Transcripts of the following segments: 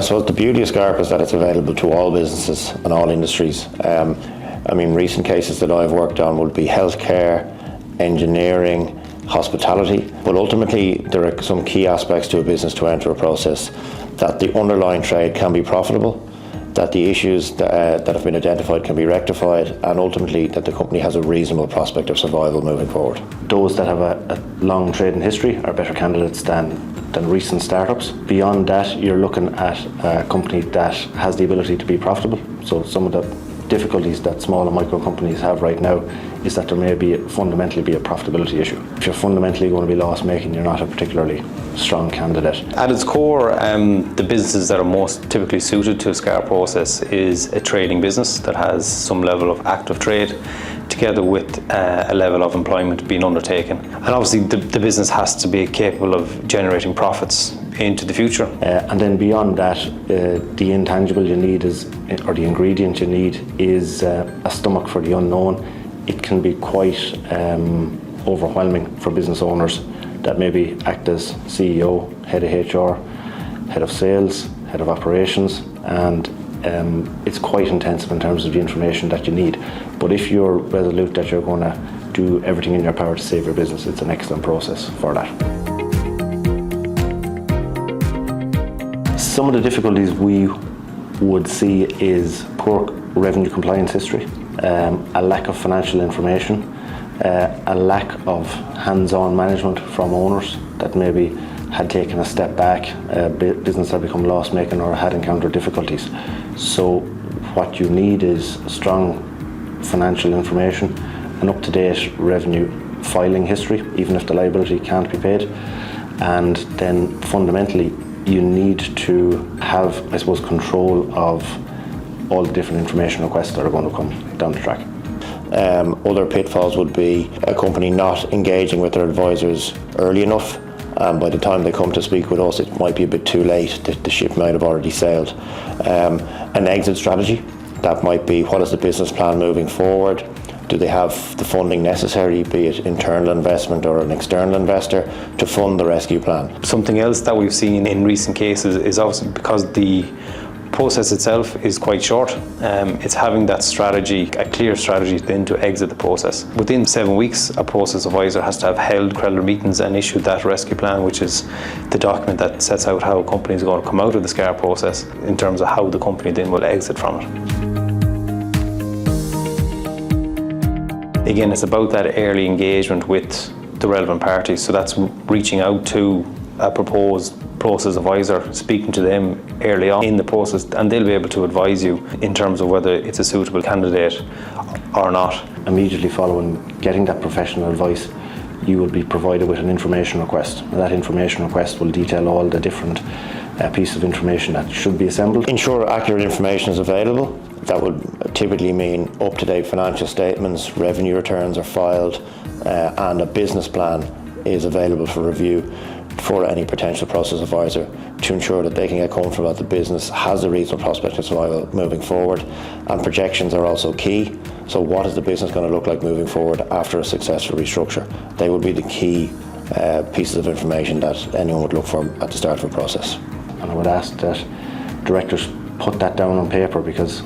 I suppose the beauty of SCARP is that it's available to all businesses and all industries. Recent cases that I've worked on would be healthcare, engineering, hospitality, but ultimately there are some key aspects to a business to enter a process: that the underlying trade can be profitable, that the issues that have been identified can be rectified, and ultimately that the company has a reasonable prospect of survival moving forward. Those that have a long trading history are better candidates than recent startups. Beyond that, you're looking at a company that has the ability to be profitable. So some of the difficulties that small and micro companies have right now is that there may fundamentally be a profitability issue. If you're fundamentally going to be loss-making, you're not a particularly strong candidate. At its core, the businesses that are most typically suited to a SCARP process is a trading business that has some level of active trade, together with a level of employment being undertaken. And obviously the business has to be capable of generating profits into the future. And then beyond that, the intangible you need or the ingredient you need is a stomach for the unknown. It can be quite overwhelming for business owners that maybe act as CEO, head of HR, head of sales, head of operations, and it's quite intensive in terms of the information that you need. But if you're resolute that you're going to do everything in your power to save your business, it's an excellent process for that. Some of the difficulties we would see is poor revenue compliance history, a lack of financial information, a lack of hands-on management from owners that maybe had taken a step back, business had become loss-making or had encountered difficulties. So what you need is strong financial information, an up-to-date revenue filing history, even if the liability can't be paid, and then fundamentally you need to have, I suppose, control of all the different information requests that are going to come down the track. Other pitfalls would be a company not engaging with their advisors early enough, and by the time they come to speak with us it might be a bit too late. The ship might have already sailed. An exit strategy, that might be, what is the business plan moving forward? Do they have the funding necessary, be it internal investment or an external investor, to fund the rescue plan? Something else that we've seen in recent cases is obviously because the process itself is quite short, it's having that strategy, a clear strategy then to exit the process. Within 7 weeks, a process advisor has to have held creditor meetings and issued that rescue plan, which is the document that sets out how a company is going to come out of the SCARP process in terms of how the company then will exit from it. Again, it's about that early engagement with the relevant parties. So that's reaching out to a proposed process advisor, speaking to them early on in the process, and they'll be able to advise you in terms of whether it's a suitable candidate or not. Immediately following getting that professional advice, you will be provided with an information request. That information request will detail all the different pieces of information that should be assembled. Ensure accurate information is available. That would typically mean up-to-date financial statements, revenue returns are filed, and a business plan is available for review for any potential process advisor to ensure that they can get comfortable that the business has a reasonable prospect of survival moving forward. And projections are also key. So what is the business going to look like moving forward after a successful restructure? They would be the key pieces of information that anyone would look for at the start of a process. And I would ask that directors put that down on paper, because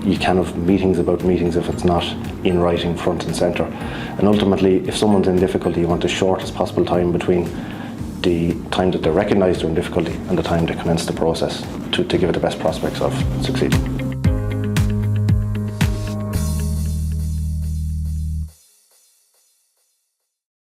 you can have meetings about meetings if it's not in writing front and centre. And ultimately, if someone's in difficulty, you want the shortest possible time between the time that they recognise they're in difficulty and the time to commence the process to give it the best prospects of succeeding.